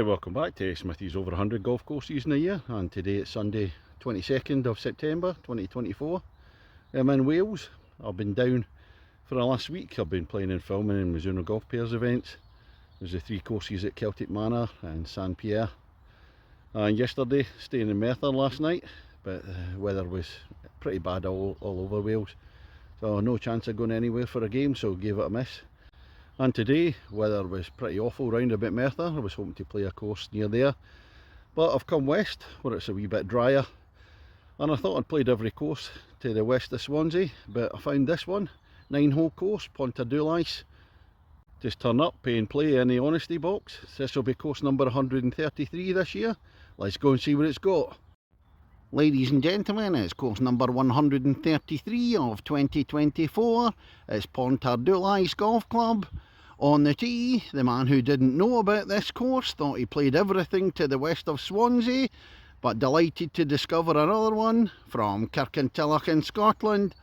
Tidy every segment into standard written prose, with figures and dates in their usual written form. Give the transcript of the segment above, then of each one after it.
welcome back to Smithy's over 100 golf courses in a year, and today it's Sunday 22nd of September 2024. I'm in Wales. I've been down for the last week. I've been playing and filming in Mizuno Golf Pairs events. There's the 3 courses at Celtic Manor and Saint Pierre, and yesterday staying in Merthyr last night, but the weather was pretty bad all over Wales, so no chance of going anywhere for a game, so gave it a miss. And today, weather was pretty awful round about Merthyr. I was hoping to play a course near there, but I've come west where it's a wee bit drier, and I thought I'd played every course to the west of Swansea, but I found this one, 9-hole course, Pontardulais. Just turn up, pay and play in the honesty box. This will be course number 133 this year. Let's go and see what it's got. Ladies and gentlemen, it's course number 133 of 2024. It's Pontardulais Golf Club. On the tee, the man who didn't know about this course thought he played everything to the west of Swansea, but delighted to discover another one from Kirkintilloch in Scotland,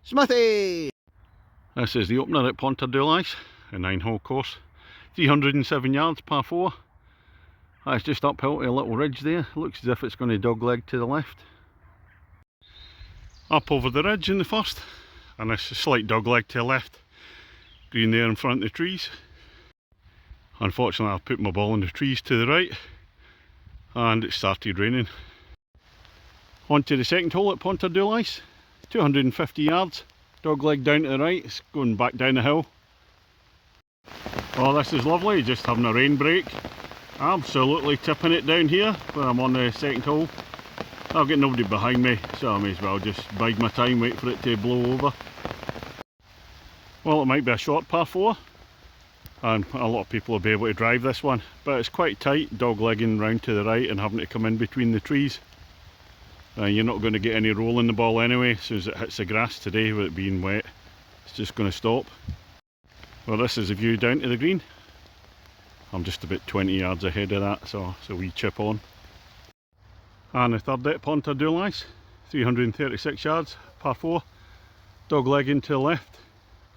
Smithy! This is the opener at Pontardulais, a 9-hole course, 307 yards, par 4. It's just uphill to a little ridge there. Looks as if it's going to dogleg to the left. Up over the ridge in the first, and a slight dogleg to the left. Green there in front of the trees. Unfortunately, I've put my ball in the trees to the right, and it started raining. On to the second hole at Pontardulais, 250 yards, dogleg down to the right. It's going back down the hill. Oh, this is lovely, just having a rain break. Absolutely tipping it down here when I'm on the second hole. I've got nobody behind me, so I may as well just bide my time, wait for it to blow over. Well, it might be a short par 4, and a lot of people will be able to drive this one, but it's quite tight, dog-legging round to the right and having to come in between the trees. You're not going to get any roll in the ball anyway. As soon as it hits the grass today with it being wet, it's just going to stop. Well, this is a view down to the green. I'm just about 20 yards ahead of that, so it's a wee chip on. And the third at Pontardulais, 336 yards, par 4, dog-legging to the left.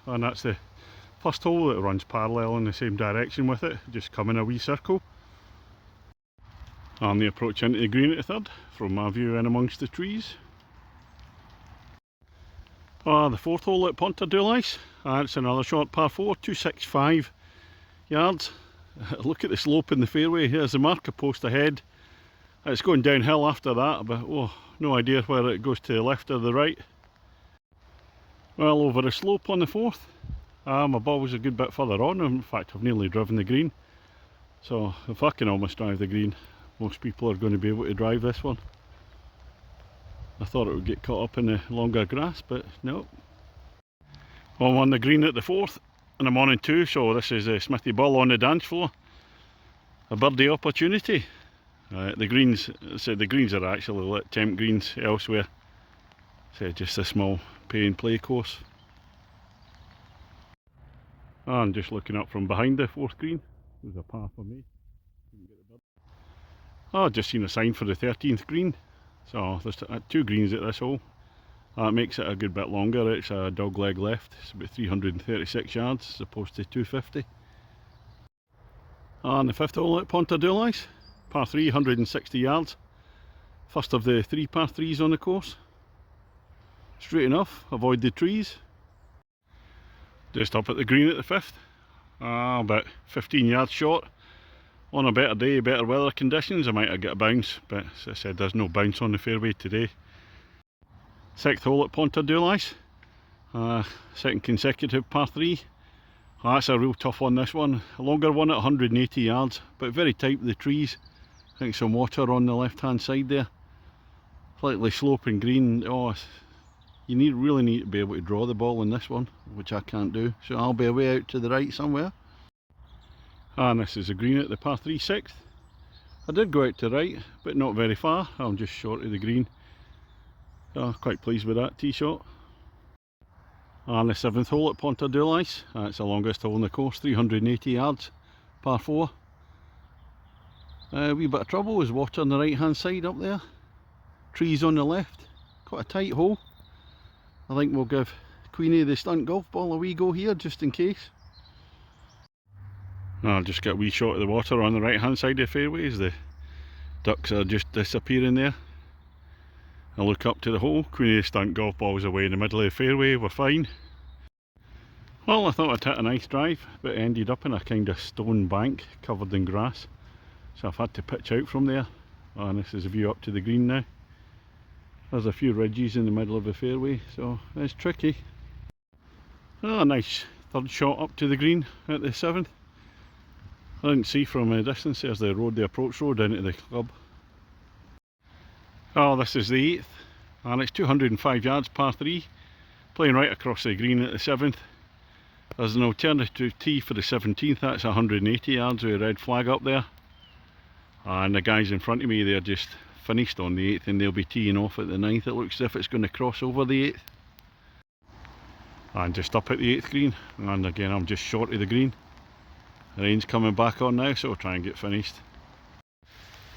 And that's the first hole that runs parallel in the same direction with it, just come in a wee circle. And the approach into the green at the third, from my view in amongst the trees. The fourth hole at Pontardulais, it's another short par 4, 265 yards. Look at the slope in the fairway. Here's the marker post ahead. It's going downhill after that, but no idea whether it goes to the left or the right. Well, over the slope on the fourth, my ball was a good bit further on. In fact, I've nearly driven the green, so if I can almost drive the green, most people are going to be able to drive this one. I thought it would get caught up in the longer grass, but no. Well, I'm on the green at the fourth, and I'm on in 2, so this is a Smithy ball on the dance floor. A birdie opportunity. The greens are actually lit temp greens elsewhere. So just a small pay and play course. And just looking up from behind the fourth green, there's a par for me. I've just seen a sign for the 13th green. So there's 2 greens at this hole. That makes it a good bit longer. It's a dog leg left. It's about 336 yards as opposed to 250. And the fifth hole at Pontardulais, par 3, 160 yards. First of the 3 par 3s on the course. Straight enough, avoid the trees. Just up at the green at the fifth. About 15 yards short. On a better day, better weather conditions, I might have got a bounce, but as I said, there's no bounce on the fairway today. Sixth hole at Pontardulais, second consecutive par 3. That's a real tough one, this one. A longer one at 180 yards, but very tight with the trees. I think some water on the left hand side there. Slightly sloping green. You really need to be able to draw the ball in this one, which I can't do. So I'll be away out to the right somewhere. And this is a green at the par 3 6th. I did go out to the right, but not very far. I'm just short of the green. Quite pleased with that tee shot. And the 7th hole at Pontardulais, it's the longest hole in the course, 380 yards, par 4. A wee bit of trouble, there's water on the right hand side up there. Trees on the left, quite a tight hole. I think we'll give Queenie the stunt golf ball a wee go here just in case. I'll just get a wee shot of the water on the right hand side of the fairways. The ducks are just disappearing there. I look up to the hole. Queen of the stunt golf balls away in the middle of the fairway. We're fine. Well, I thought I'd hit a nice drive, but it ended up in a kind of stone bank covered in grass. So I've had to pitch out from there. And this is a view up to the green now. There's a few ridges in the middle of the fairway, so it's tricky. Oh, a nice third shot up to the green at the 7th. I didn't see from a distance, there's the road, the approach road into the club. Oh, this is the 8th, and it's 205 yards par 3, playing right across the green at the 7th. There's an alternative tee for the 17th, that's 180 yards with a red flag up there. And the guys in front of me, they're just finished on the 8th and they'll be teeing off at the 9th. It looks as if it's going to cross over the 8th. And just up at the 8th green, and again I'm just short of the green. The rain's coming back on now, so we'll try and get finished.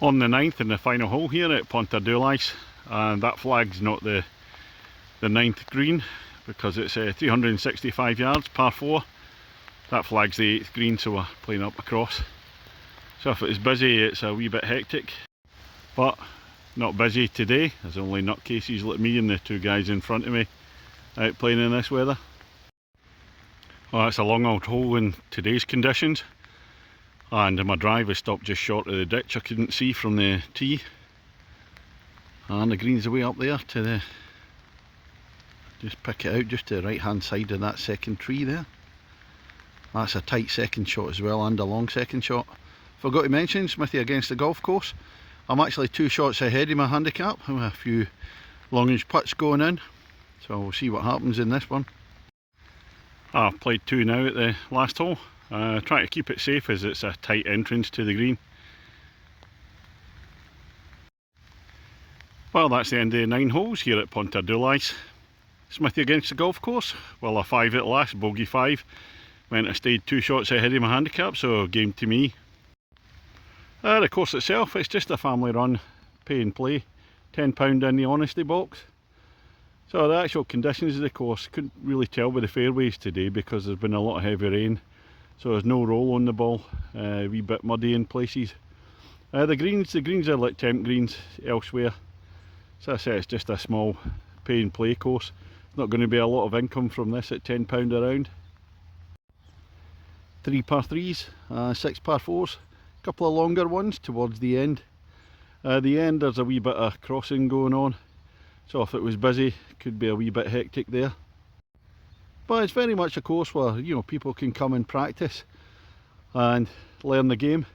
On the 9th and the final hole here at Pontardulais, and that flag's not the 9th green because it's 365 yards, par 4. That flag's the 8th green, so we're playing up across. So if it's busy, it's a wee bit hectic, but not busy today. There's only nutcases like me and the two guys in front of me out playing in this weather. Well, it's a long old hole in today's conditions, and my drive is stopped just short of the ditch I couldn't see from the tee, and the green's away up there to the, just pick it out just to the right hand side of that second tree there. That's a tight second shot as well, and a long second shot. Forgot to mention, Smithy against the golf course. I'm actually 2 shots ahead of my handicap. I have a few longish putts going in, so we'll see what happens in this one. I've played 2 now at the last hole. Try to keep it safe as it's a tight entrance to the green. Well, that's the end of the 9 holes here at Pontardulais. Smithy against the golf course. Well, a 5 at last, bogey 5. Meant I stayed 2 shots ahead of my handicap, so game to me. The course itself, it's just a family run, pay and play, £10 in the honesty box. So the actual conditions of the course, couldn't really tell with the fairways today because there's been a lot of heavy rain. So there's no roll on the ball, a wee bit muddy in places. The greens are like temp greens elsewhere. So I say it's just a small pay and play course. Not going to be a lot of income from this at £10 a round. 3 par 3s, 6 par 4s. Couple of longer ones towards the end. The end there's a wee bit of crossing going on, so if it was busy could be a wee bit hectic there. But it's very much a course where, you know, people can come and practice and learn the game.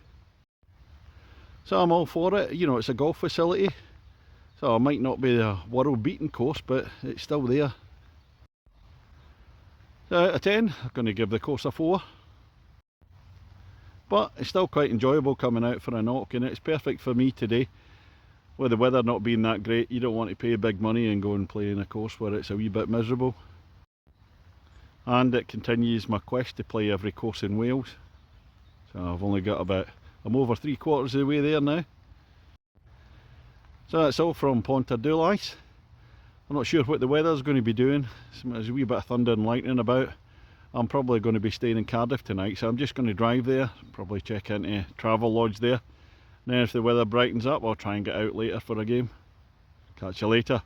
So I'm all for it. You know, it's a golf facility, so it might not be a world beating course, but it's still there. So out of 10 I'm going to give the course a 4. But it's still quite enjoyable coming out for a knock, and it's perfect for me today. With the weather not being that great, you don't want to pay big money and go and play in a course where it's a wee bit miserable. And it continues my quest to play every course in Wales. So I've only got I'm over 3/4 of the way there now. So that's all from Pontardulais. I'm not sure what the weather's going to be doing. There's a wee bit of thunder and lightning about. I'm probably going to be staying in Cardiff tonight, so I'm just going to drive there, probably check into Travel Lodge there. And then if the weather brightens up, I'll try and get out later for a game. Catch you later.